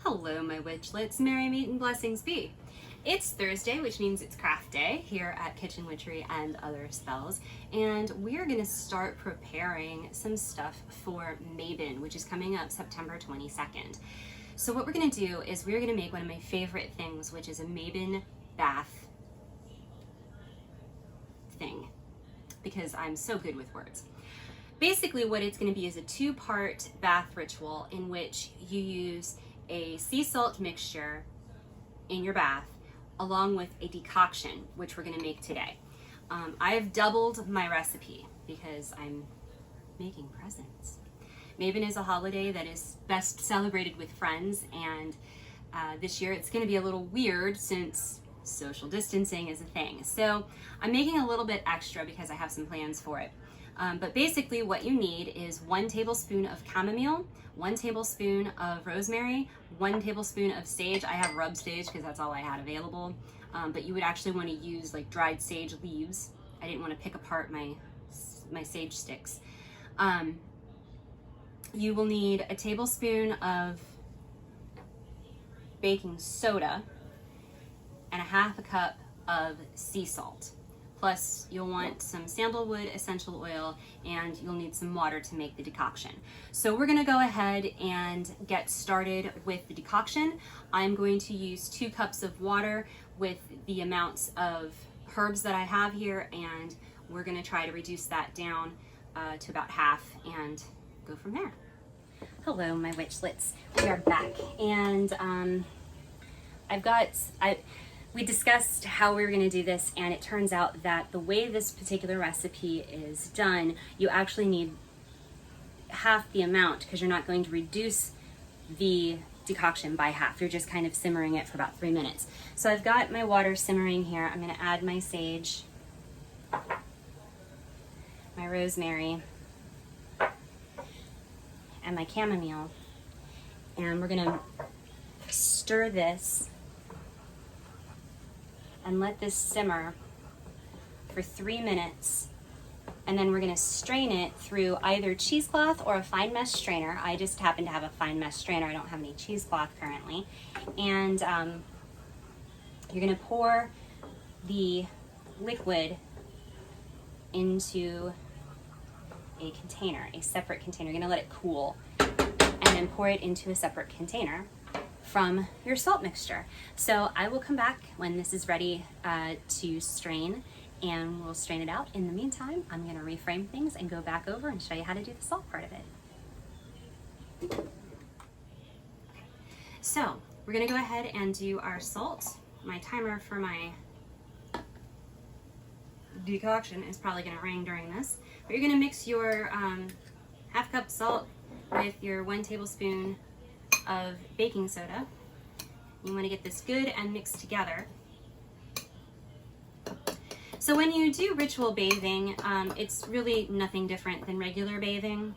Hello, my witchlets. Merry meet and blessings be. It's Thursday, which means it's craft day here at Kitchen Witchery and Other Spells, and we're going to start preparing some stuff for Mabon, which is coming up September 22nd. So what we're going to do is we're going to make one of my favorite things, which is a Mabon bath thing, because I'm so good with words. Basically what it's going to be is a two-part bath ritual in which you use a sea salt mixture in your bath along with a decoction, which we're going to make today. I've doubled my recipe because I'm making presents. Mabon is a holiday that is best celebrated with friends, and this year it's going to be a little weird since social distancing is a thing. So I'm making a little bit extra because I have some plans for it. But basically what you need is 1 tablespoon of chamomile, 1 tablespoon of rosemary, 1 tablespoon of sage. I have rub sage because that's all I had available. But you would actually want to use like dried sage leaves. I didn't want to pick apart my sage sticks. You will need a tablespoon of baking soda and a half a cup of sea salt. Plus, you'll want some sandalwood essential oil, and you'll need some water to make the decoction. So we're gonna go ahead and get started with the decoction. I'm going to use 2 cups of water with the amounts of herbs that I have here, and we're gonna try to reduce that down to about half and go from there. Hello, my witchlets. We are back, and we discussed how we were going to do this, and it turns out that the way this particular recipe is done, you actually need half the amount because you're not going to reduce the decoction by half. You're just kind of simmering it for about 3 minutes. So I've got my water simmering here. I'm going to add my sage, my rosemary, and my chamomile, and we're going to stir this and let this simmer for 3 minutes, and then we're going to strain it through either cheesecloth or a fine mesh strainer. I just happen to have a fine mesh strainer. I don't have any cheesecloth currently. And you're going to pour the liquid into a container, a separate container. You're going to let it cool and then pour it into a separate container from your salt mixture. So I will come back when this is ready to strain, and we'll strain it out. In the meantime, I'm going to reframe things and go back over and show you how to do the salt part of it. So we're going to go ahead and do our salt. My timer for my decoction is probably going to ring during this, but you're going to mix your half cup salt with your 1 tablespoon of baking soda. You want to get this good and mixed together. So when you do ritual bathing, it's really nothing different than regular bathing.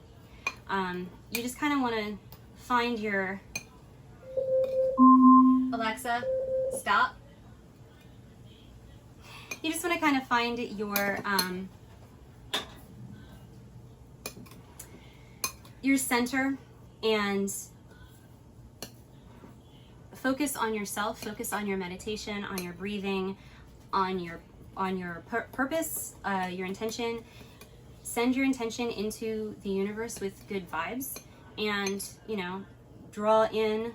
You just kind of want to find your... Alexa, stop. You just want to kind of find your center and focus on yourself, focus on your meditation, on your breathing, on your purpose, your intention. Send your intention into the universe with good vibes, and draw in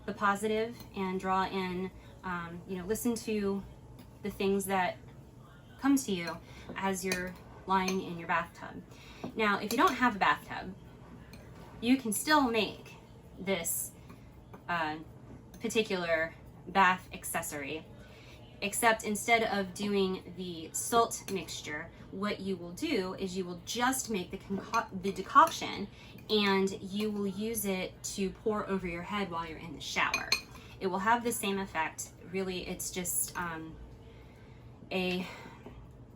the positive, and draw in, listen to the things that come to you as you're lying in your bathtub. Now, if you don't have a bathtub, you can still make this particular bath accessory, except instead of doing the salt mixture, what you will do is you will just make the decoction, and you will use it to pour over your head while you're in the shower. It will have the same effect. Really, it's just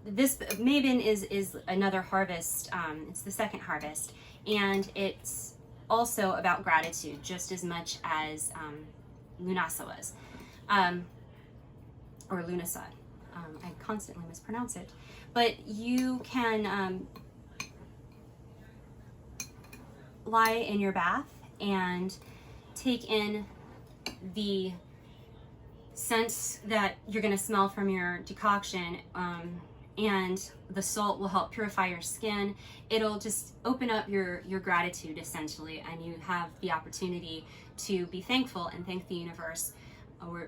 this Mabon is another harvest. It's the second harvest, and it's also about gratitude just as much as Lughnasadh was, or Lughnasadh. I constantly mispronounce it, but you can lie in your bath and take in the scent that you're going to smell from your decoction, and the salt will help purify your skin. It'll just open up your gratitude, essentially, and you have the opportunity to be thankful and thank the universe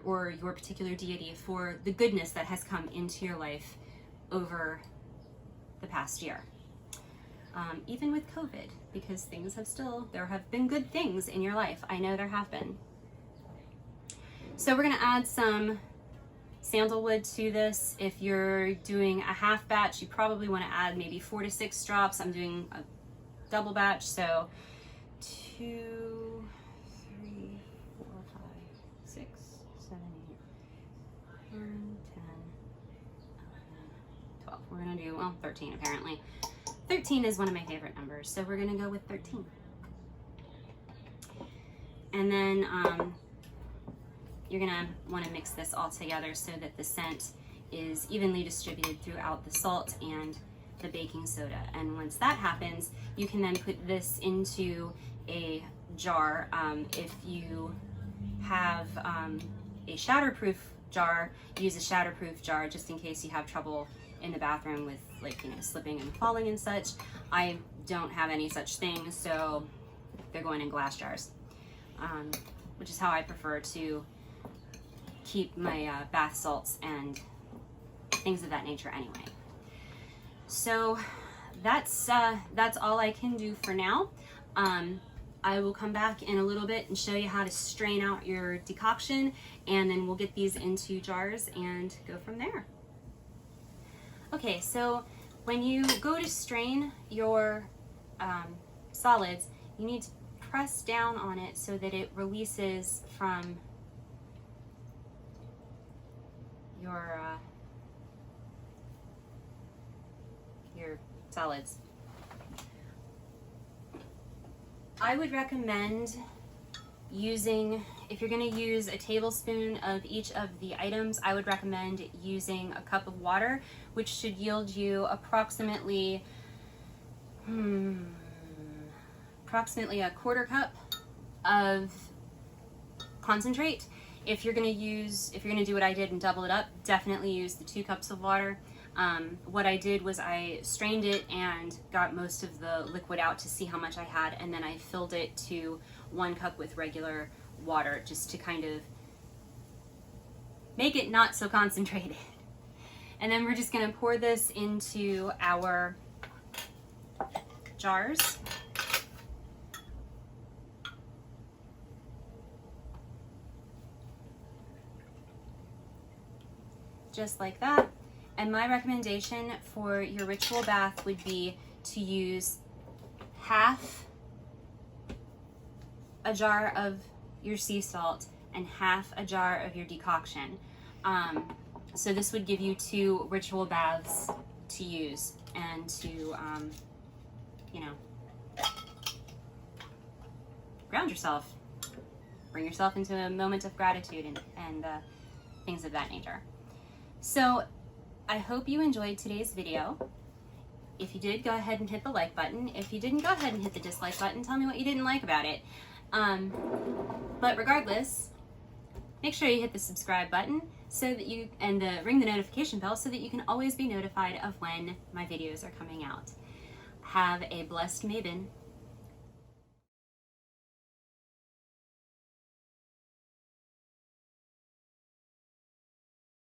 or your particular deity for the goodness that has come into your life over the past year. Even with COVID, because there have been good things in your life. I know there have been. So we're gonna add some sandalwood to this. If you're doing a half batch, you probably wanna add maybe 4 to 6 drops. I'm doing a double batch, so 2, 3, 4, 5, 6, 7, 8, 9, 10, 11, 12. We're gonna do, well, 13 apparently. 13 is one of my favorite numbers, so we're gonna go with 13. And then you're gonna wanna mix this all together so that the scent is evenly distributed throughout the salt and the baking soda. And once that happens, you can then put this into a jar. If you have a shatterproof jar, use a shatterproof jar just in case you have trouble in the bathroom with, like, you know, slipping and falling and such. I don't have any such thing, so they're going in glass jars, which is how I prefer to keep my bath salts and things of that nature anyway. So that's all I can do for now. I will come back in a little bit and show you how to strain out your decoction, and then we'll get these into jars and go from there. Okay, so when you go to strain your solids, you need to press down on it so that it releases from your solids. I would recommend using, if you're going to use a tablespoon of each of the items, I would recommend using a cup of water, which should yield you approximately a quarter cup of concentrate. If you're going to do what I did and double it up, definitely use the 2 cups of water. What I did was I strained it and got most of the liquid out to see how much I had, and then I filled it to 1 cup with regular water just to kind of make it not so concentrated. And then we're just going to pour this into our jars. Just like that. And my recommendation for your ritual bath would be to use half a jar of your sea salt and half a jar of your decoction. So this would give you 2 ritual baths to use and to, you know, ground yourself, bring yourself into a moment of gratitude and things of that nature. So I hope you enjoyed today's video. If you did, go ahead and hit the like button. If you didn't, go ahead and hit the dislike button. Tell me what you didn't like about it. But regardless, make sure you hit the subscribe button so that ring the notification bell so that you can always be notified of when my videos are coming out. Have a blessed Mabon.